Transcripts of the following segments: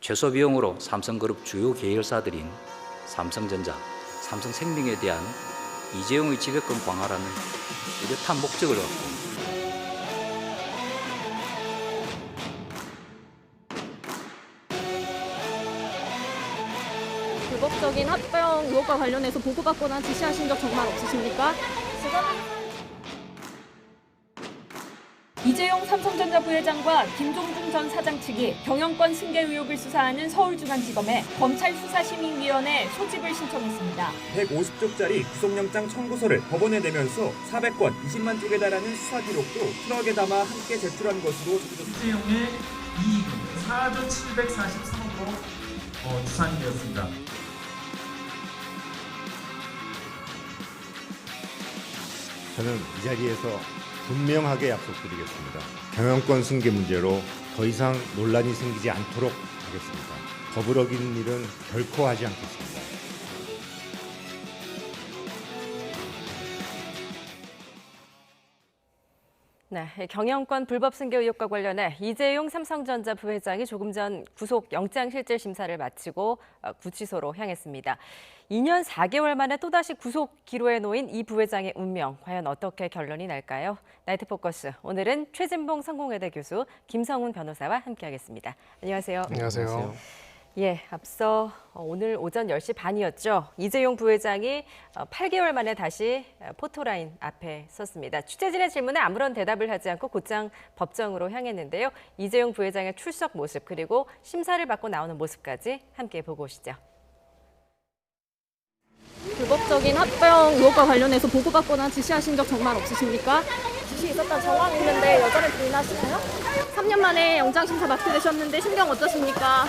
최소 비용으로 삼성그룹 주요 계열사들인 삼성전자, 삼성생명에 대한 이재용의 지배권 강화라는 뚜렷한 목적을 갖고 불법적인 합병 의혹과 관련해서 보고받거나 지시하신 적 정말 없으십니까? 이재용 삼성전자 부회장과 김종중 전 사장 측이 경영권 승계 의혹을 수사하는 서울중앙지검에 검찰수사심의위원회 소집을 신청했습니다. 150쪽짜리 구속영장 청구서를 법원에 내면서 400건, 20만 쪽에 달하는 수사 기록도 트럭에 담아 함께 제출한 것으로 전해졌습니다. 이재용의 이익은 4조 743억으로 추산되었습니다. 저는 이 자리에서 분명하게 약속드리겠습니다. 경영권 승계 문제로 더 이상 논란이 생기지 않도록 하겠습니다. 법을 어기는 일은 결코 하지 않겠습니다. 네, 경영권 불법 승계 의혹과 관련해 이재용 삼성전자 부회장이 조금 전 구속 영장실질심사를 마치고 구치소로 향했습니다. 2년 4개월 만에 또다시 구속 기로에 놓인 이 부회장의 운명, 과연 어떻게 결론이 날까요? 나이트 포커스, 오늘은 최진봉 성공회대 교수, 김성훈 변호사와 함께하겠습니다. 안녕하세요. 안녕하세요. 예, 앞서 오늘 오전 10시 반이었죠. 이재용 부회장이 8개월 만에 다시 포토라인 앞에 섰습니다. 취재진의 질문에 아무런 대답을 하지 않고 곧장 법정으로 향했는데요. 이재용 부회장의 출석 모습 그리고 심사를 받고 나오는 모습까지 함께 보고 오시죠. 불법적인 합병 의혹과 관련해서 보고받거나 지시하신 적 정말 없으십니까? 지시 있었다는 정황이 있는데 여전히 부인하시나요? 3년 만에 영장심사 맡게 되셨는데 심경 어떠십니까?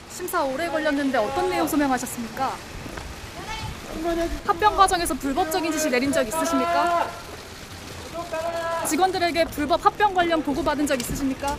심사 오래 걸렸는데 어떤 내용 소명하셨습니까? 합병 과정에서 불법적인 지시 내린 적 있으십니까? 직원들에게 불법 합병 관련 보고받은 적 있으십니까?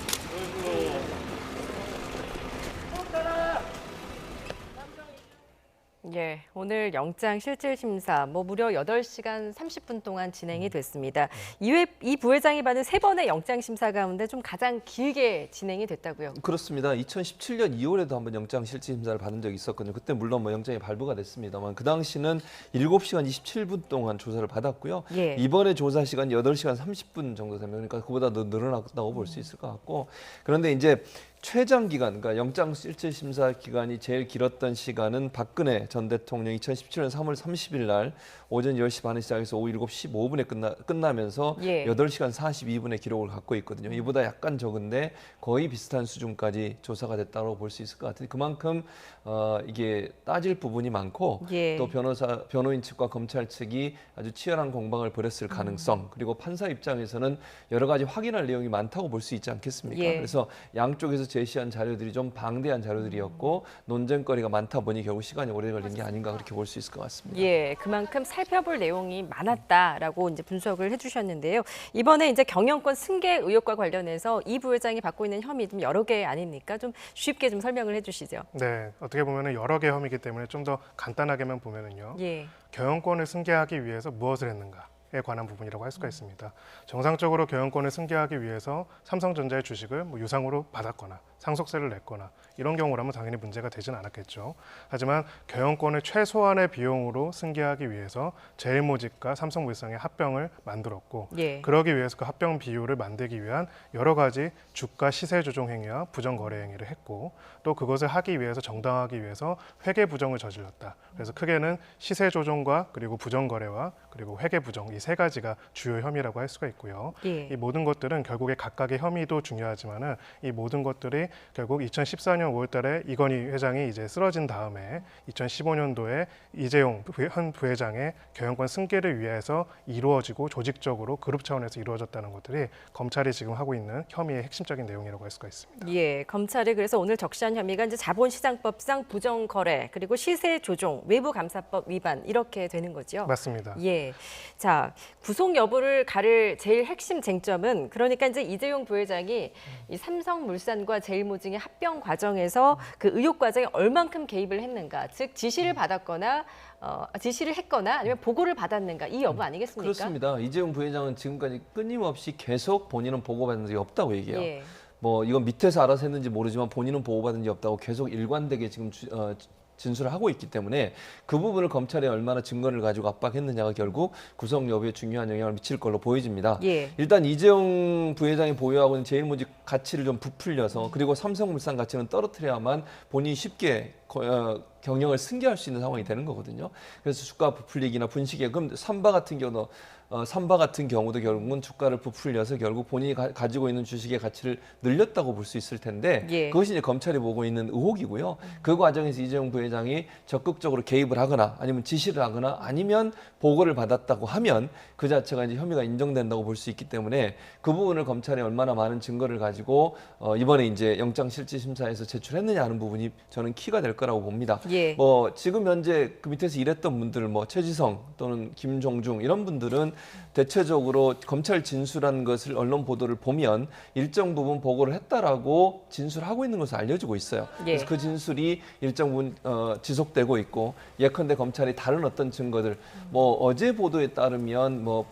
예, 오늘 영장실질심사 무려 8시간 30분 동안 진행이 됐습니다. 이 부회장이 받은 3번의 영장심사 가운데 좀 가장 길게 진행이 됐다고요? 그렇습니다. 2017년 2월에도 한번 영장실질심사를 받은 적이 있었거든요. 그때 물론 영장이 발부가 됐습니다만 그 당시는 7시간 27분 동안 조사를 받았고요. 예. 이번에 조사 시간이 8시간 30분 정도 되면 그러니까 그보다 더 늘어났다고 볼 수 있을 것 같고 그런데 이제 최장 기간, 그러니까 영장실질심사 기간이 제일 길었던 시간은 박근혜 전 대통령 2017년 3월 30일 날 오전 10시 반에 시작해서 오후 7시 15분에 끝나면서 예. 8시간 42분의 기록을 갖고 있거든요. 이보다 약간 적은데 거의 비슷한 수준까지 조사가 됐다고 볼 수 있을 것 같아요. 그만큼 이게 따질 부분이 많고 예. 또 변호인 측과 검찰 측이 아주 치열한 공방을 벌였을 가능성 그리고 판사 입장에서는 여러 가지 확인할 내용이 많다고 볼 수 있지 않겠습니까? 예. 그래서 양쪽에서 제시한 자료들이 좀 방대한 자료들이었고 논쟁거리가 많다 보니 결국 시간이 오래 걸린 게 아닌가 그렇게 볼 수 있을 것 같습니다. 예, 그만큼 살펴볼 내용이 많았다라고 이제 분석을 해주셨는데요. 이번에 이제 경영권 승계 의혹과 관련해서 이 부회장이 받고 있는 혐의 좀 여러 개 아닙니까? 좀 쉽게 좀 설명을 해주시죠. 네, 어떻게 보면 여러 개 혐의이기 때문에 좀 더 간단하게만 보면은요. 예. 경영권을 승계하기 위해서 무엇을 했는가에 관한 부분이라고 할 수가 있습니다. 정상적으로 경영권을 승계하기 위해서 삼성전자의 주식을 유상으로 받았거나 상속세를 냈거나 이런 경우라면 당연히 문제가 되진 않았겠죠. 하지만 경영권을 최소한의 비용으로 승계하기 위해서 제일모직과 삼성물산의 합병을 만들었고 예. 그러기 위해서 그 합병 비율을 만들기 위한 여러 가지 주가 시세 조종 행위와 부정 거래 행위를 했고 또 그것을 하기 위해서 정당화하기 위해서 회계 부정을 저질렀다. 그래서 크게는 시세 조종과 그리고 부정 거래와 그리고 회계 부정 이 세 가지가 주요 혐의라고 할 수가 있고요. 예. 이 모든 것들은 결국에 각각의 혐의도 중요하지만은 이 모든 것들이 결국 2014년 5월달에 이건희 회장이 이제 쓰러진 다음에 2015년도에 이재용 현 부회장의 경영권 승계를 위해서 이루어지고 조직적으로 그룹 차원에서 이루어졌다는 것들이 검찰이 지금 하고 있는 혐의의 핵심적인 내용이라고 할 수가 있습니다. 예, 검찰이 그래서 오늘 적시한 혐의가 이제 자본시장법상 부정거래 그리고 시세조종, 외부감사법 위반 이렇게 되는 거죠. 맞습니다. 예, 자 구속 여부를 가를 제일 핵심 쟁점은 그러니까 이제 이재용 부회장이 이 삼성물산과 제일모직의 합병 과정에서 그 의혹 과정에 얼만큼 개입을 했는가, 즉 지시를 받았거나 지시를 했거나 아니면 보고를 받았는가 이 여부 아니겠습니까? 그렇습니다. 이재용 부회장은 지금까지 끊임없이 계속 본인은 보고받은 적이 없다고 얘기해요. 예. 뭐 이건 밑에서 알아서 했는지 모르지만 본인은 보호받은 적 없다고 계속 일관되게 지금 진술을 하고 있기 때문에 그 부분을 검찰이 얼마나 증거를 가지고 압박했느냐가 결국 구속 여부에 중요한 영향을 미칠 걸로 보여집니다. 예. 일단 이재용 부회장이 보유하고 있는 제일모직 가치를 좀 부풀려서 그리고 삼성물산 가치는 떨어뜨려야만 본인이 쉽게 경영을 승계할 수 있는 상황이 되는 거거든요. 그래서 주가 부풀리기나 분식에 그럼 삼바 같은 경우도 결국은 주가를 부풀려서 결국 본인이 가지고 있는 주식의 가치를 늘렸다고 볼 수 있을 텐데 예. 그것이 이제 검찰이 보고 있는 의혹이고요. 그 과정에서 이재용 부회장이 적극적으로 개입을 하거나 아니면 지시를 하거나 아니면 보고를 받았다고 하면 그 자체가 이제 혐의가 인정된다고 볼 수 있기 때문에 그 부분을 검찰이 얼마나 많은 증거를 가지고 이번에 이제 영장실질심사에서 제출했느냐 하는 부분이 저는 키가 될 거라고 봅니다. 예. 뭐 지금 현재 그 밑에서 일했던 분들 뭐 최지성 또는 김종중 이런 분들은 대체적으로 검찰 진술한 것을 언론 보도를 보면 일정 부분 보고를 했다라고 진술하고 있는 것으로 알려지고 있어요. 예. 그래서 그 진술이 일정 부분 지속되고 있고 예컨대 검찰이 다른 어떤 증거들 뭐 어제 보도에 따르면 뭐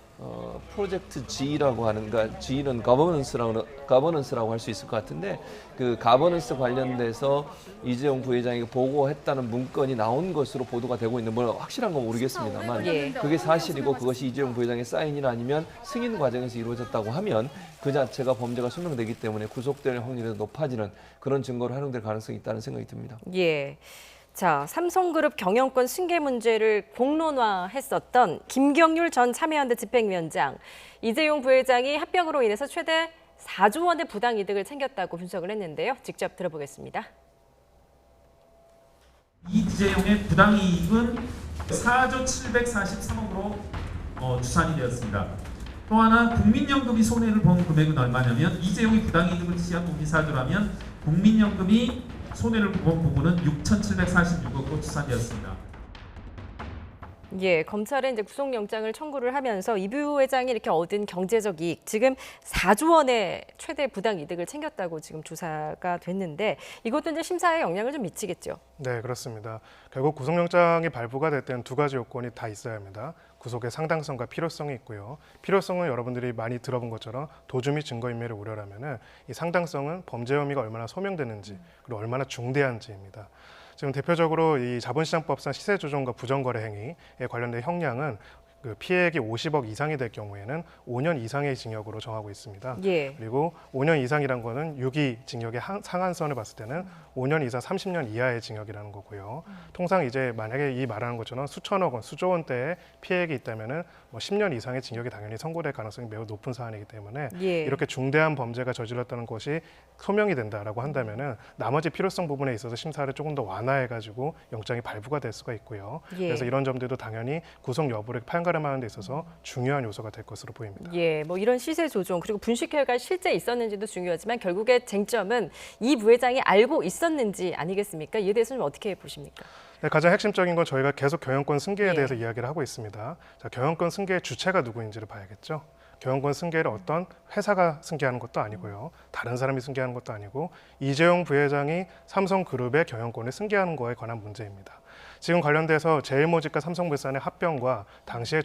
프로젝트 G라고 하는, 그러니까 G는 거버넌스라고 할 수 있을 것 같은데 그 거버넌스 관련돼서 이재용 부회장에게 보고했다는 문건이 나온 것으로 보도가 되고 있는 뭐 확실한 건 모르겠습니다만 예. 그게 사실이고 그것이 이재용 부회장의 사인이나 아니면 승인 과정에서 이루어졌다고 하면 그 자체가 범죄가 소명되기 때문에 구속될 확률이 높아지는 그런 증거로 활용될 가능성이 있다는 생각이 듭니다. 예. 자, 삼성그룹 경영권 승계 문제를 공론화했었던 김경률 전 참여연대 집행위원장, 이재용 부회장이 합병으로 인해서 최대 4조 원의 부당이득을 챙겼다고 분석을 했는데요. 직접 들어보겠습니다. 이재용의 부당이익은 4조 743억으로 추산이 되었습니다. 또 하나 국민연금이 손해를 본 금액은 얼마냐면 이재용이 부당이득을 취한 부분이 4조라면 국민연금이 손해를 본 부분은 6,746억으로 추산되었습니다. 예, 검찰은 이제 구속영장을 청구를 하면서 이 부회장이 이렇게 얻은 경제적 이익, 지금 4조 원의 최대 부당 이득을 챙겼다고 지금 조사가 됐는데 이것도 이제 심사에 영향을 좀 미치겠죠. 네, 그렇습니다. 결국 구속영장이 발부가 될 때는 두 가지 요건이 다 있어야 합니다. 구속의 상당성과 필요성이 있고요. 필요성은 여러분들이 많이 들어본 것처럼 도주 및 증거인멸을 우려하면은 이 상당성은 범죄 혐의가 얼마나 소명되는지 그리고 얼마나 중대한지입니다. 지금 대표적으로 이 자본시장법상 시세조정과 부정거래 행위에 관련된 형량은 그 피해액이 50억 이상이 될 경우에는 5년 이상의 징역으로 정하고 있습니다. 예. 그리고 5년 이상이란 거는 유기 징역의 상한선을 봤을 때는 5년 이상 30년 이하의 징역이라는 거고요. 통상 이제 만약에 이 말하는 것처럼 수천억 원, 수조 원대의 피해액이 있다면은 뭐 10년 이상의 징역이 당연히 선고될 가능성이 매우 높은 사안이기 때문에 예. 이렇게 중대한 범죄가 저질렀다는 것이 소명이 된다라고 한다면은 나머지 필요성 부분에 있어서 심사를 조금 더 완화해가지고 영장이 발부가 될 수가 있고요. 예. 그래서 이런 점들도 당연히 구속 여부를 판가름하는 데 있어서 중요한 요소가 될 것으로 보입니다. 예, 뭐 이런 시세 조종 그리고 분식 결과 실제 있었는지도 중요하지만 결국의 쟁점은 이 부회장이 알고 있었는지 아니겠습니까? 이에 대해서는 어떻게 보십니까? 네, 가장 핵심적인 건 저희가 계속 경영권 승계에 예. 대해서 이야기를 하고 있습니다. 자, 경영권 승계의 주체가 누구인지를 봐야겠죠. 경영권 승계를 어떤 회사가 승계하는 것도 아니고요. 다른 사람이 승계하는 것도 아니고 이재용 부회장이 삼성그룹의 경영권을 승계하는 거에 관한 문제입니다. 지금 관련돼서 제일모직과 삼성물산의 합병과 당시의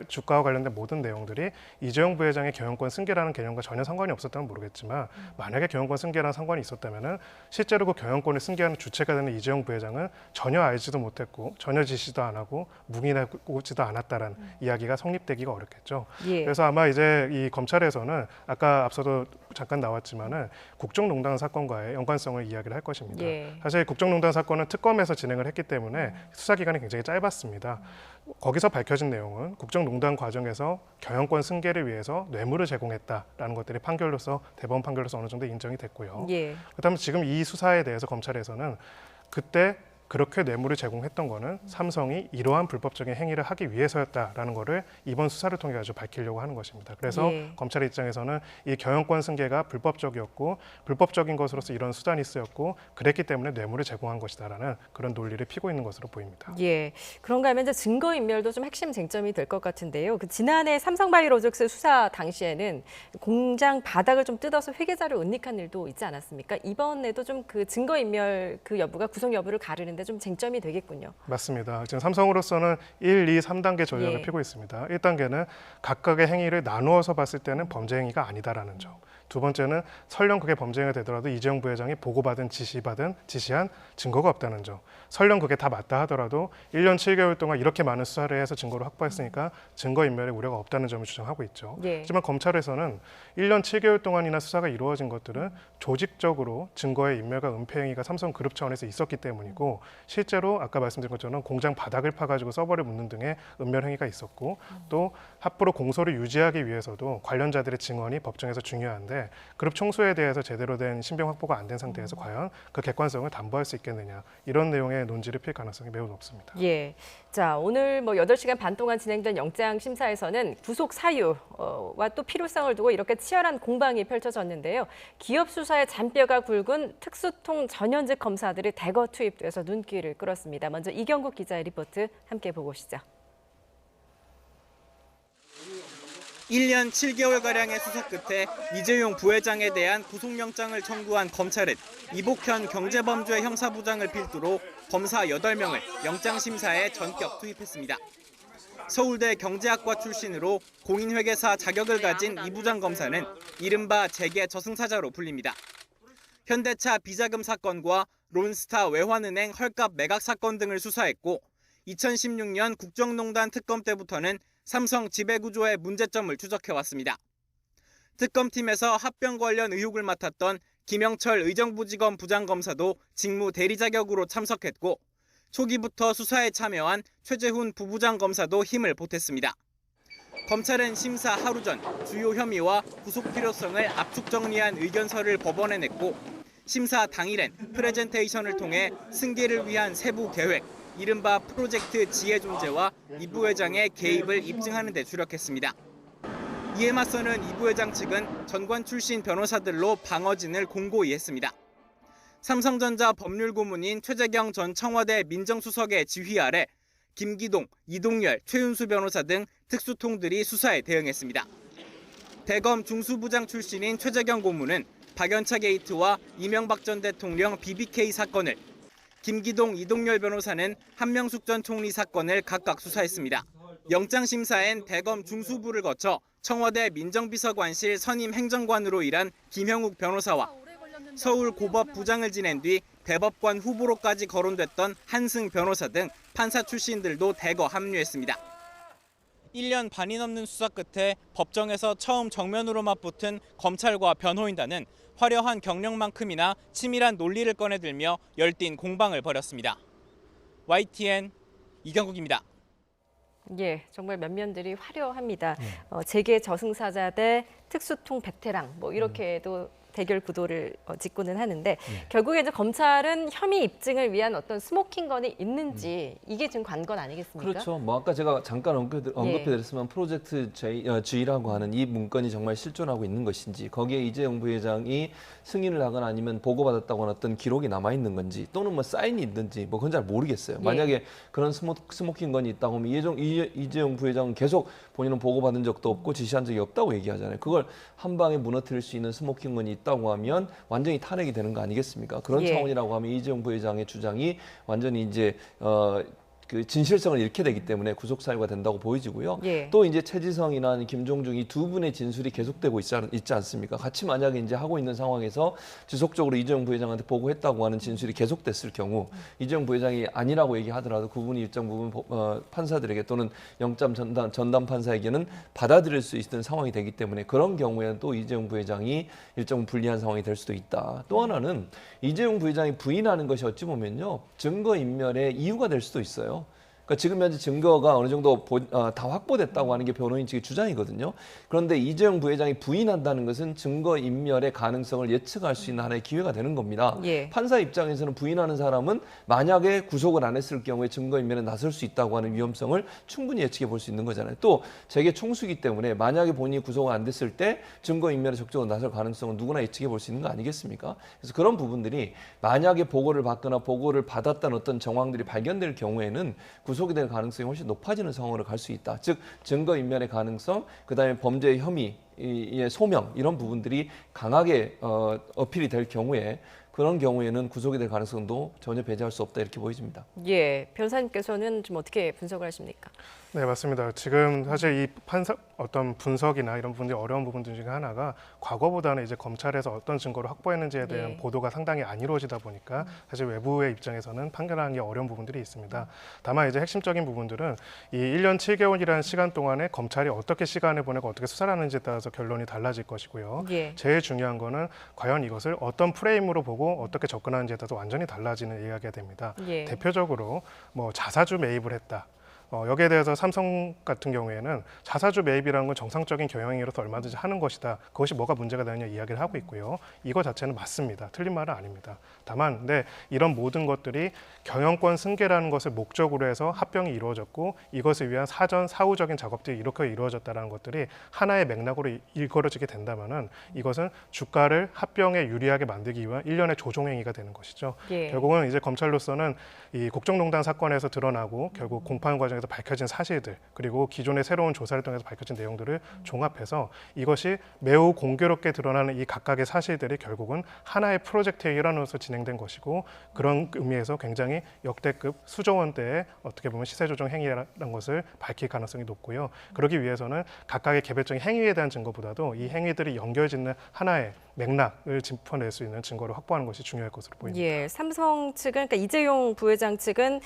주가와 관련된 모든 내용들이 이재용 부회장의 경영권 승계라는 개념과 전혀 상관이 없었다면 모르겠지만 만약에 경영권 승계랑 상관이 있었다면 실제로 그 경영권을 승계하는 주체가 되는 이재용 부회장은 전혀 알지도 못했고 전혀 지시도 안 하고 묵인하지도 않았다라는 이야기가 성립되기가 어렵겠죠. 예. 그래서 아마 이제 이 검찰에서는 아까 앞서도 잠깐 나왔지만은 국정농단 사건과의 연관성을 이야기를 할 것입니다. 예. 사실 국정농단 사건은 특검에서 진행을 했기 때문에 수사 기간이 굉장히 짧았습니다. 거기서 밝혀진 내용은 국정농단 과정에서 경영권 승계를 위해서 뇌물을 제공했다라는 것들이 판결로서 대법원 판결로서 어느 정도 인정이 됐고요. 예. 그다음에 지금 이 수사에 대해서 검찰에서는 그때 그렇게 뇌물을 제공했던 거는 삼성이 이러한 불법적인 행위를 하기 위해서였다라는 거를 이번 수사를 통해 가지고 밝히려고 하는 것입니다. 그래서 예. 검찰의 입장에서는 이 경영권 승계가 불법적이었고 불법적인 것으로서 이런 수단이 쓰였고 그랬기 때문에 뇌물을 제공한 것이다라는 그런 논리를 피고 있는 것으로 보입니다. 예, 그런가 하면 이제 증거인멸도 좀 핵심 쟁점이 될 것 같은데요. 그 지난해 삼성바이오로직스 수사 당시에는 공장 바닥을 좀 뜯어서 회계자를 은닉한 일도 있지 않았습니까? 이번에도 좀 그 증거인멸 그 여부가 구속 여부를 가르는데 좀 쟁점이 되겠군요. 맞습니다. 지금 삼성으로서는 1, 2, 3단계 전략을 예. 펴고 있습니다. 1단계는 각각의 행위를 나누어서 봤을 때는 범죄 행위가 아니다라는 점. 두 번째는 설령 그게 범죄가 되더라도 이재용 부회장이 보고받은 지시한 증거가 없다는 점. 설령 그게 다 맞다 하더라도 1년 7개월 동안 이렇게 많은 수사를 해서 증거를 확보했으니까 증거인멸의 우려가 없다는 점을 주장하고 있죠. 예. 하지만 검찰에서는 1년 7개월 동안이나 수사가 이루어진 것들은 조직적으로 증거의 인멸과 은폐 행위가 삼성그룹 차원에서 있었기 때문이고 실제로 아까 말씀드린 것처럼 공장 바닥을 파가지고 서버를 묻는 등의 은멸 행위가 있었고 또 앞으로 공소를 유지하기 위해서도 관련자들의 증언이 법정에서 중요한데 그룹 총수에 대해서 제대로 된 신병 확보가 안 된 상태에서 과연 그 객관성을 담보할 수 있겠느냐 이런 내용의 논지를 필 가능성이 매우 높습니다. 예. 자, 오늘 8시간 반 동안 진행된 영장 심사에서는 구속 사유와 또 필요성을 두고 이렇게 치열한 공방이 펼쳐졌는데요. 기업 수사의 잔뼈가 굵은 특수통 전현직 검사들이 대거 투입돼서 눈길을 끌었습니다. 먼저 이경국 기자의 리포트 함께 보고 오시죠. 1년 7개월가량의 수사 끝에 이재용 부회장에 대한 구속영장을 청구한 검찰은 이복현 경제범죄 형사부장을 필두로 검사 8명을 영장심사에 전격 투입했습니다. 서울대 경제학과 출신으로 공인회계사 자격을 가진 이 부장 검사는 이른바 재계 저승사자로 불립니다. 현대차 비자금 사건과 론스타 외환은행 헐값 매각 사건 등을 수사했고 2016년 국정농단 특검 때부터는 삼성 지배구조의 문제점을 추적해왔습니다. 특검팀에서 합병 관련 의혹을 맡았던 김영철 의정부지검 부장검사도 직무 대리 자격으로 참석했고 초기부터 수사에 참여한 최재훈 부부장검사도 힘을 보탰습니다. 검찰은 심사 하루 전 주요 혐의와 구속 필요성을 압축 정리한 의견서를 법원에 냈고 심사 당일엔 프레젠테이션을 통해 승계를 위한 세부 계획, 이른바 프로젝트 지혜 존재와 이 부회장의 개입을 입증하는 데 주력했습니다. 이에 맞서는 이 부회장 측은 전관 출신 변호사들로 방어진을 공고히 했습니다. 삼성전자 법률고문인 최재경 전 청와대 민정수석의 지휘 아래 김기동, 이동열, 최윤수 변호사 등 특수통들이 수사에 대응했습니다. 대검 중수부장 출신인 최재경 고문은 박연차 게이트와 이명박 전 대통령 BBK 사건을, 김기동, 이동열 변호사는 한명숙 전 총리 사건을 각각 수사했습니다. 영장심사엔 대검 중수부를 거쳐 청와대 민정비서관실 선임 행정관으로 일한 김형욱 변호사와 서울 고법 부장을 지낸 뒤 대법관 후보로까지 거론됐던 한승 변호사 등 판사 출신들도 대거 합류했습니다. 1년 반이 넘는 수사 끝에 법정에서 처음 정면으로 맞붙은 검찰과 변호인단은 화려한 경력만큼이나 치밀한 논리를 꺼내들며 열띤 공방을 벌였습니다. YTN 이경국입니다. 예, 정말 면면들이 화려합니다. 재계 저승사자 대 특수통 베테랑 이렇게도 대결 구도를 짓고는 하는데 결국에 이제 검찰은 혐의 입증을 위한 어떤 스모킹건이 있는지 이게 지금 관건 아니겠습니까? 그렇죠. 아까 제가 잠깐 언급해드렸지만 프로젝트 G라고 하는 이 문건이 정말 실존하고 있는 것인지 거기에 이재용 부회장이 승인을 하거나 아니면 보고받았다고 하는 어떤 기록이 남아있는 건지 또는 사인이 있는지 그건 잘 모르겠어요. 만약에 그런 스모킹건이 있다고 하면 이재용 부회장은 계속 본인은 보고받은 적도 없고 지시한 적이 없다고 얘기하잖아요. 그걸 한 방에 무너뜨릴 수 있는 스모킹건이 있다고 하면 완전히 탄핵이 되는 거 아니겠습니까? 그런 차원이라고 하면 이재용 부회장의 주장이 완전히 이제 그 진실성을 잃게 되기 때문에 구속 사유가 된다고 보여지고요. 또 이제 최지성이나 김종중 이 두 분의 진술이 계속되고 있지 않습니까? 같이 만약에 이제 하고 있는 상황에서 지속적으로 이재용 부회장한테 보고했다고 하는 진술이 계속됐을 경우 이재용 부회장이 아니라고 얘기하더라도 그분이 일정 부분 판사들에게 또는 영장 전담 판사에게는 받아들일 수 있는 상황이 되기 때문에 그런 경우에는 또 이재용 부회장이 일정 불리한 상황이 될 수도 있다. 또 하나는 이재용 부회장이 부인하는 것이 어찌 보면요 증거 인멸의 이유가 될 수도 있어요. 그러니까 지금 현재 증거가 어느 정도 다 확보됐다고 하는 게 변호인 측의 주장이거든요. 그런데 이재용 부회장이 부인한다는 것은 증거 인멸의 가능성을 예측할 수 있는 하나의 기회가 되는 겁니다. 판사 입장에서는 부인하는 사람은 만약에 구속을 안 했을 경우에 증거 인멸에 나설 수 있다고 하는 위험성을 충분히 예측해 볼 수 있는 거잖아요. 또 재계 총수기 때문에 만약에 본인이 구속을 안 됐을 때 증거 인멸에 적극적으로 나설 가능성은 누구나 예측해 볼 수 있는 거 아니겠습니까? 그래서 그런 부분들이 만약에 보고를 받거나 보고를 받았다는 어떤 정황들이 발견될 경우에는 구속이 될 가능성이 훨씬 높아지는 상황으로 갈 수 있다. 즉 증거인멸의 가능성, 그다음에 범죄 혐의의 소명 이런 부분들이 강하게 어필이 될 경우에 그런 경우에는 구속이 될 가능성도 전혀 배제할 수 없다 이렇게 보여집니다. 예, 변호사님께서는 좀 어떻게 분석을 하십니까? 네, 맞습니다. 지금 사실 이 어떤 분석이나 이런 부분들이 어려운 부분들 중에 하나가 과거보다는 이제 검찰에서 어떤 증거를 확보했는지에 대한 예. 보도가 상당히 안 이루어지다 보니까 사실 외부의 입장에서는 판결하기 어려운 부분들이 있습니다. 다만 이제 핵심적인 부분들은 이 1년 7개월이라는 시간 동안에 검찰이 어떻게 시간을 보내고 어떻게 수사를 하는지에 따라서 결론이 달라질 것이고요. 예. 제일 중요한 거는 과연 이것을 어떤 프레임으로 보고 어떻게 접근하는지에 따라서 완전히 달라지는 이야기가 됩니다. 예. 대표적으로 뭐 자사주 매입을 했다. 여기에 대해서 삼성 같은 경우에는 자사주 매입이라는 건 정상적인 경영행위로서 얼마든지 하는 것이다. 그것이 뭐가 문제가 되느냐 이야기를 하고 있고요. 이거 자체는 맞습니다. 틀린 말은 아닙니다. 다만 이런 모든 것들이 경영권 승계라는 것을 목적으로 해서 합병이 이루어졌고 이것을 위한 사전 사후적인 작업들이 이렇게 이루어졌다는 것들이 하나의 맥락으로 일컬어지게 된다면은 이것은 주가를 합병에 유리하게 만들기 위한 일련의 조종행위가 되는 것이죠. 예. 결국은 이제 검찰로서는 이 국정농단 사건에서 드러나고 결국 공판 과정에서 밝혀진 사실들 그리고 기존의 새로운 조사를 통해서 밝혀진 내용들을 종합해서 이것이 매우 공교롭게 드러나는 이 각각의 사실들이 결국은 하나의 프로젝트의 일환으로서 진행된 것이고 그런 의미에서 굉장히 역대급 수조 원대의 어떻게 보면 시세 조정 행위라는 것을 밝힐 가능성이 높고요. 그러기 위해서는 각각의 개별적인 행위에 대한 증거보다도 이 행위들이 연결짓는 하나의 맥락을 짚어낼 수 있는 증거를 확보하는 것이 중요할 것으로 보입니다. 예, 삼성 측은 그러니까 이재용 부회장 측은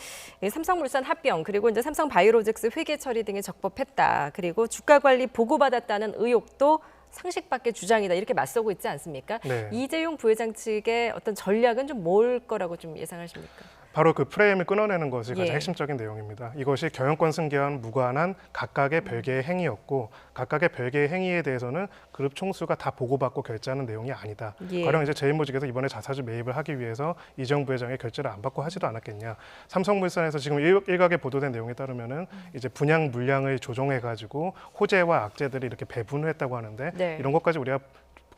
삼성물산 합병 그리고 이제 삼성바이오로직스 회계 처리 등에 적법했다. 그리고 주가 관리 보고받았다는 의혹도 상식밖의 주장이다. 이렇게 맞서고 있지 않습니까? 네. 이재용 부회장 측의 어떤 전략은 좀 뭘 거라고 좀 예상하십니까? 바로 그 프레임을 끊어내는 것이 가장 예. 핵심적인 내용입니다. 이것이 경영권 승계와 무관한 각각의 별개의 행위였고 각각의 별개의 행위에 대해서는 그룹 총수가 다 보고받고 결제하는 내용이 아니다. 예. 가령 이제 제일모직에서 이번에 자사주 매입을 하기 위해서 이재용 부회장의 결제를 안 받고 하지도 않았겠냐. 삼성물산에서 지금 일각에 보도된 내용에 따르면은 이제 분양 물량을 조정해 가지고 호재와 악재들이 이렇게 배분을 했다고 하는데 네. 이런 것까지 우리가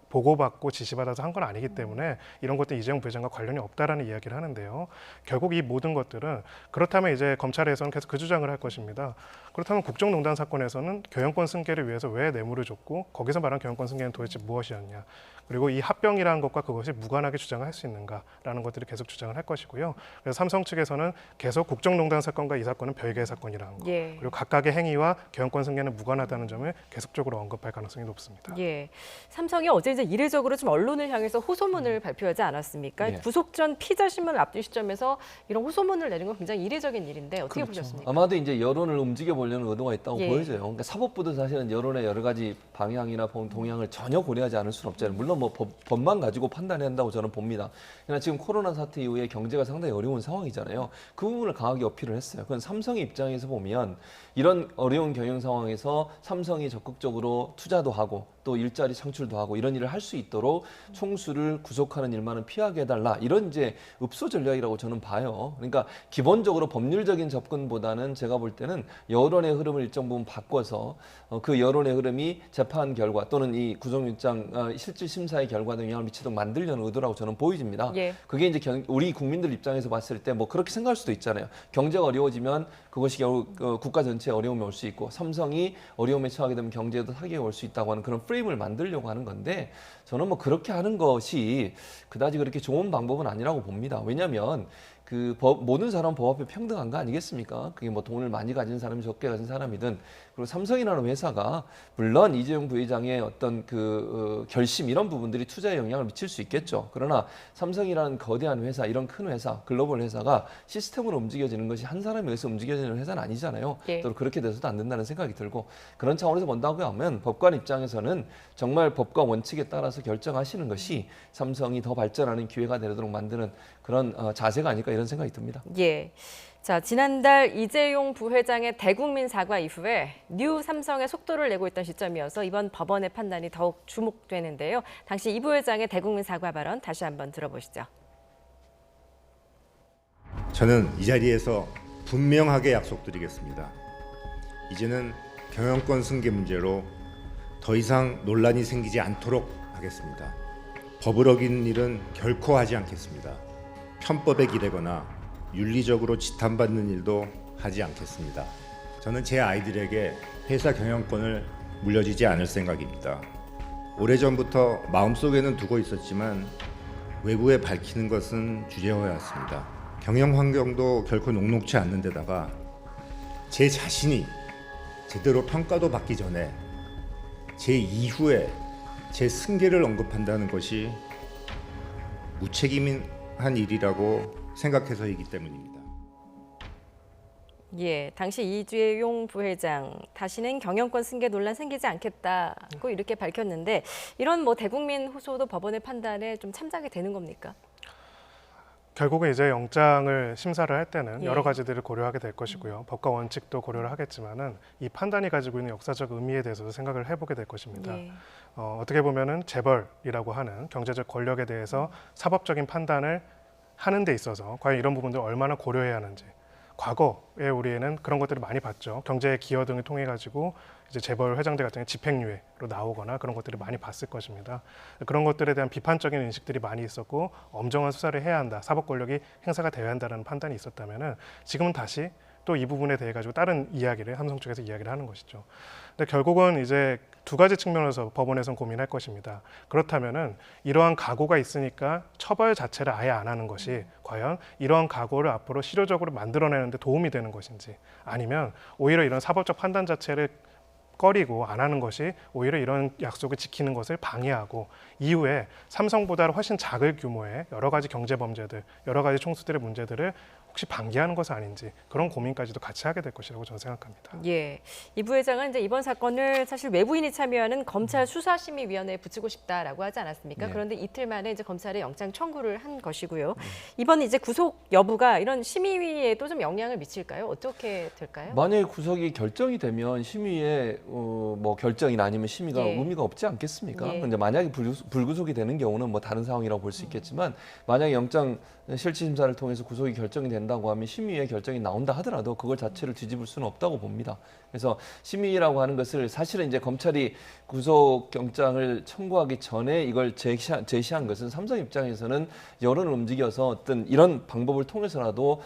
보고받고 지시받아서 한 건 아니기 때문에 이런 것도 이재용 부회장과 관련이 없다라는 이야기를 하는데요. 결국 이 모든 것들은 그렇다면 이제 검찰에서는 계속 그 주장을 할 것입니다. 그렇다면 국정농단 사건에서는 경영권 승계를 위해서 왜 뇌물을 줬고 거기서 말한 경영권 승계는 도대체 무엇이었냐. 그리고 이 합병이라는 것과 그것이 무관하게 주장을 할 수 있는가라는 것들을 계속 주장을 할 것이고요. 그래서 삼성 측에서는 계속 국정농단 사건과 이 사건은 별개의 사건이라는 것. 예. 그리고 각각의 행위와 경영권 승계는 무관하다는 점을 계속적으로 언급할 가능성이 높습니다. 예, 삼성이 어제 이제 이례적으로 좀 언론을 향해서 호소문을 발표하지 않았습니까? 네. 구속 전 피자 신문을 앞둔 시점에서 이런 호소문을 내는 건 굉장히 이례적인 일인데 어떻게 그렇죠. 보셨습니까? 아마도 이제 여론을 움직여 보려는 의도가 있다고 예. 보여져요. 그러니까 사법부도 사실은 여론의 여러 가지 방향이나 동향을 전혀 고려하지 않을 수는 없잖아요. 물론 뭐 법만 가지고 판단해야 한다고 저는 봅니다. 그러나 지금 코로나 사태 이후에 경제가 상당히 어려운 상황이잖아요. 그 부분을 강하게 어필을 했어요. 그건 삼성의 입장에서 보면 이런 어려운 경영 상황에서 삼성이 적극적으로 투자도 하고 또 일자리 창출도 하고 이런 일을 할 수 있도록 총수를 구속하는 일만은 피하게 해달라. 이런 이제 읍소 전략이라고 저는 봐요. 그러니까 기본적으로 법률적인 접근보다는 제가 볼 때는 여론의 흐름을 일정 부분 바꿔서 그 여론의 흐름이 재판 결과 또는 이 구속영장 실질 심사의 결과에 영향을 미치도록 만들려는 의도라고 저는 보여집니다. 예. 그게 이제 우리 국민들 입장에서 봤을 때 뭐 그렇게 생각할 수도 있잖아요. 경제가 어려워지면 그것이 결국 국가 전체에 어려움이 올 수 있고 삼성이 어려움에 처하게 되면 경제에도 타격이 올 수 있다고 하는 그런 프레임을 만들려고 하는 건데 저는 뭐 그렇게 하는 것이 그다지 그렇게 좋은 방법은 아니라고 봅니다. 왜냐하면 모든 사람은 법 앞에 평등한 거 아니겠습니까? 그게 뭐 돈을 많이 가진 사람이 적게 가진 사람이든 그리고 삼성이라는 회사가 물론 이재용 부회장의 어떤 결심 이런 부분들이 투자에 영향을 미칠 수 있겠죠. 그러나 삼성이라는 거대한 회사, 이런 큰 회사, 글로벌 회사가 시스템으로 움직여지는 것이 한 사람에 의해서 움직여지는 회사는 아니잖아요. 예. 또 그렇게 돼서도 안 된다는 생각이 들고 그런 차원에서 본다고 하면 법관 입장에서는 정말 법과 원칙에 따라서 결정하시는 것이 삼성이 더 발전하는 기회가 되도록 만드는 그런 자세가 아닐까 이런 생각이 듭니다. 예. 자, 지난달 이재용 부회장의 대국민 사과 이후에 뉴 삼성의 속도를 내고 있던 시점이어서 이번 법원의 판단이 더욱 주목되는데요. 당시 이 부회장의 대국민 사과 발언 다시 한번 들어보시죠. 저는 이 자리에서 분명하게 약속드리겠습니다. 이제는 경영권 승계 문제로 더 이상 논란이 생기지 않도록 하겠습니다. 법을 어기는 일은 결코 하지 않겠습니다. 편법에 기대거나 윤리적으로 지탄받는 일도 하지 않겠습니다. 저는 제 아이들에게 회사 경영권을 물려주지 않을 생각입니다. 오래전부터 마음속에는 두고 있었지만 외부에 밝히는 것은 주저해왔습니다. 경영 환경도 결코 녹록지 않는 데다가 제 자신이 제대로 평가도 받기 전에 제 이후에 제 승계를 언급한다는 것이 무책임한 일이라고 생각해서이기 때문입니다. 예, 당시 이재용 부회장 다시는 경영권 승계 논란 생기지 않겠다고 이렇게 밝혔는데 이런 뭐 대국민 호소도 법원의 판단에 좀 참작이 되는 겁니까? 결국은 이제 영장을 심사를 할 때는 예. 여러 가지들을 고려하게 될 것이고요. 법과 원칙도 고려를 하겠지만은 이 판단이 가지고 있는 역사적 의미에 대해서도 생각을 해보게 될 것입니다. 예. 어떻게 보면은 재벌이라고 하는 경제적 권력에 대해서 사법적인 판단을 하는 데 있어서 과연 이런 부분들을 얼마나 고려해야 하는지, 과거에 우리에는 그런 것들을 많이 봤죠. 경제 기여 등을 통해 가지고 이제 재벌 회장들 같은 경우 집행유예로 나오거나 그런 것들을 많이 봤을 것입니다. 그런 것들에 대한 비판적인 인식들이 많이 있었고 엄정한 수사를 해야 한다, 사법 권력이 행사가 되어야 한다는 판단이 있었다면은 지금은 다시 또 이 부분에 대해 가지고 다른 이야기를 삼성 쪽에서 이야기를 하는 것이죠. 근데 결국은 이제 두 가지 측면에서 법원에서는 고민할 것입니다. 그렇다면은 이러한 각오가 있으니까 처벌 자체를 아예 안 하는 것이 과연 이러한 각오를 앞으로 실효적으로 만들어내는데 도움이 되는 것인지, 아니면 오히려 이런 사법적 판단 자체를 꺼리고 안 하는 것이 오히려 이런 약속을 지키는 것을 방해하고 이후에 삼성보다 훨씬 작을 규모의 여러 가지 경제 범죄들, 여러 가지 총수들의 문제들을 혹시 방기하는 것은 아닌지, 그런 고민까지도 같이 하게 될 것이라고 저는 생각합니다. 예, 이 부회장은 이제 이번 사건을 사실 외부인이 참여하는 검찰 수사심의위원회에 붙이고 싶다라고 하지 않았습니까? 네. 그런데 이틀 만에 이제 검찰에 영장 청구를 한 것이고요. 이번 이제 구속 여부가 이런 심의위에도 좀 영향을 미칠까요? 어떻게 될까요? 만약에 구속이 결정이 되면 심의에 뭐 결정이나 아니면 심의가 예. 의미가 없지 않겠습니까? 예. 근데 만약에 불구속이 되는 경우는 뭐 다른 상황이라고 볼 수 있겠지만, 만약에 영장 실질 심사를 통해서 구속이 결정이 된다고 하면 심의의 결정이 나온다 하더라도 그걸 자체를 뒤집을 수는 없다고 봅니다. 그래서 심의라고 하는 것을 사실은 이제 검찰이 구속영장을 청구하기 전에 이걸 제시한 것은 삼성 입장에서는 여론을 움직여서 어떤 이런 방법을 통해서라도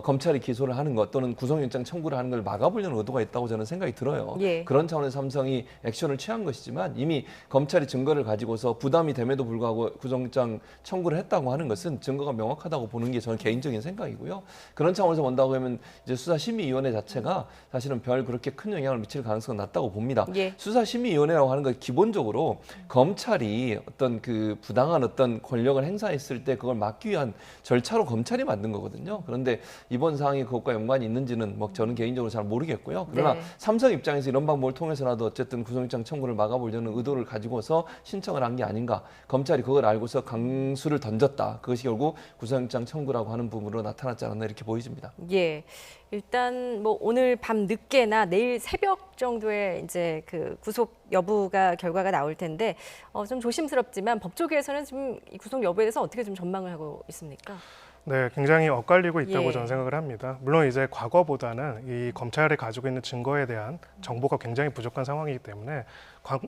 검찰이 기소를 하는 것 또는 구속영장 청구를 하는 걸 막아보려는 의도가 있다고 저는 생각이 들어요. 예. 그런 차원에서 삼성이 액션을 취한 것이지만 이미 검찰이 증거를 가지고서 부담이 됨에도 불구하고 구속영장 청구를 했다고 하는 것은 증거가 명확하다고 보는 게 저는 개인적인 생각이고요. 그런 차원에서 본다고 하면 이제 수사심의위원회 자체가 사실은 별 그렇게 큰 영향을 미칠 가능성은 낮다고 봅니다. 예. 수사심의위원회라고 하는 건 기본적으로 검찰이 어떤 그 부당한 어떤 권력을 행사했을 때 그걸 막기 위한 절차로 검찰이 만든 거거든요. 그런데 이번 사항이 그것과 연관이 있는지는 뭐 저는 개인적으로 잘 모르겠고요. 그러나 네. 삼성 입장에서 이런 방법을 통해서라도 어쨌든 구속영장 청구를 막아보려는 의도를 가지고서 신청을 한 게 아닌가. 검찰이 그걸 알고서 강수를 던졌다. 그것이 결국 구속영장 청구라고 하는 부분으로 나타났지 않았나 이렇게 보여집니다. 예. 일단 뭐 오늘 밤 늦게나 내일 새벽 정도에 이제 그 구속 여부가 결과가 나올 텐데 좀 조심스럽지만 법 쪽에서는 지금 이 구속 여부에 대해서 어떻게 좀 전망을 하고 있습니까? 네, 굉장히 엇갈리고 있다고 예. 저는 생각을 합니다. 물론 이제 과거보다는 이 검찰이 가지고 있는 증거에 대한 정보가 굉장히 부족한 상황이기 때문에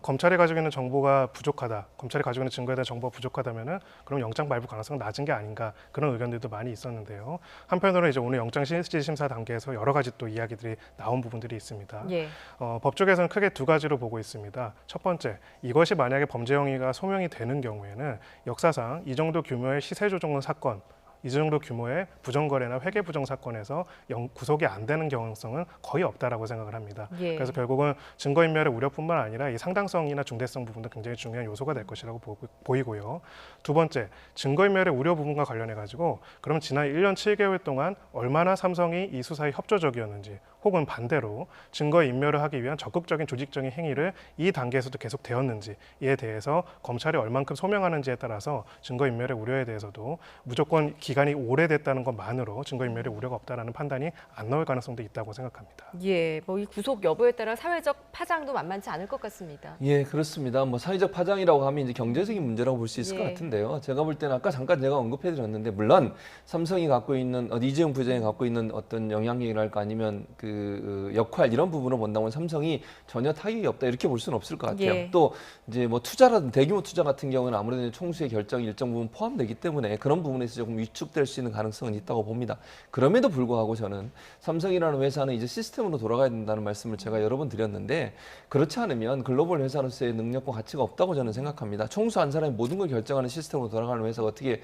검찰이 가지고 있는 정보가 부족하다, 검찰이 가지고 있는 증거에 대한 정보가 부족하다면은 그럼 영장 발부 가능성은 낮은 게 아닌가, 그런 의견들도 많이 있었는데요. 한편으로는 이제 오늘 영장 실질 심사 단계에서 여러 가지 또 이야기들이 나온 부분들이 있습니다. 예. 법 쪽에서는 크게 두 가지로 보고 있습니다. 첫 번째, 이것이 만약에 범죄 행위가 소명이 되는 경우에는 역사상 이 정도 규모의 시세 조종 사건, 이 정도 규모의 부정거래나 회계부정 사건에서 구속이 안 되는 경향성은 거의 없다라고 생각을 합니다. 예. 그래서 결국은 증거인멸의 우려뿐만 아니라 이 상당성이나 중대성 부분도 굉장히 중요한 요소가 될 것이라고 보이고요. 두 번째, 증거인멸의 우려 부분과 관련해 가지고 그럼 지난 1년 7개월 동안 얼마나 삼성이 이 수사에 협조적이었는지, 혹은 반대로 증거인멸을 하기 위한 적극적인 조직적인 행위를 이 단계에서도 계속 되었는지에 대해서 검찰이 얼만큼 소명하는지에 따라서 증거인멸의 우려에 대해서도 무조건 기간이 오래됐다는 것만으로 증거인멸의 우려가 없다는 판단이 안 나올 가능성도 있다고 생각합니다. 예, 뭐 이 구속 여부에 따라 사회적 파장도 만만치 않을 것 같습니다. 예, 그렇습니다. 뭐 사회적 파장이라고 하면 이제 경제적인 문제라고 볼 수 있을 것 같은데요. 제가 볼 때는 아까 잠깐 제가 언급해드렸는데, 물론 삼성이 갖고 있는 이재용 부회장이 갖고 있는 어떤 영향력이랄까 아니면 그 그 역할 이런 부분을 본다면 삼성이 전혀 타격이 없다 이렇게 볼 수는 없을 것 같아요. 예. 또 이제 뭐 투자라든 대규모 투자 같은 경우는 아무래도 총수의 결정이 일정 부분 포함되기 때문에 그런 부분에서 조금 위축될 수 있는 가능성은 있다고 봅니다. 그럼에도 불구하고 저는 삼성이라는 회사는 이제 시스템으로 돌아가야 된다는 말씀을 제가 여러 번 드렸는데 그렇지 않으면 글로벌 회사로서의 능력과 가치가 없다고 저는 생각합니다. 총수 한 사람이 모든 걸 결정하는 시스템으로 돌아가는 회사가 어떻게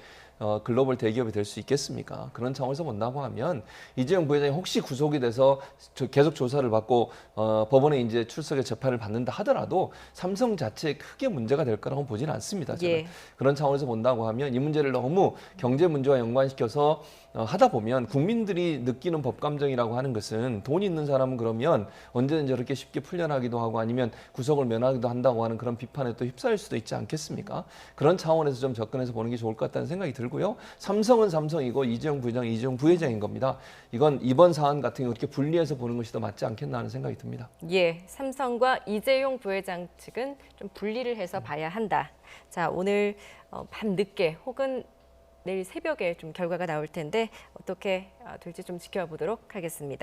글로벌 대기업이 될 수 있겠습니까? 그런 차원에서 본다고 하면 이재용 부회장이 혹시 구속이 돼서 계속 조사를 받고 법원에 이제 출석해 재판을 받는다 하더라도 삼성 자체에 크게 문제가 될 거라고 보지는 않습니다. 저는. 예. 그런 차원에서 본다고 하면 이 문제를 너무 경제 문제와 연관시켜서 하다 보면 국민들이 느끼는 법 감정이라고 하는 것은 돈 있는 사람은 그러면 언제든 저렇게 쉽게 풀려나기도 하고 아니면 구속을 면하기도 한다고 하는 그런 비판에 또 휩싸일 수도 있지 않겠습니까? 그런 차원에서 좀 접근해서 보는 게 좋을 것 같다는 생각이 들고요. 삼성은 삼성이고 이재용 부회장은 이재용 부회장인 겁니다. 이건 이번 사안 같은 경우 이렇게 분리해서 보는 것이 더 맞지 않겠나 하는 생각이 듭니다. 예, 삼성과 이재용 부회장 측은 좀 분리를 해서 봐야 한다. 자, 오늘 밤 늦게 혹은 내일 새벽에 좀 결과가 나올 텐데 어떻게 될지 좀 지켜보도록 하겠습니다.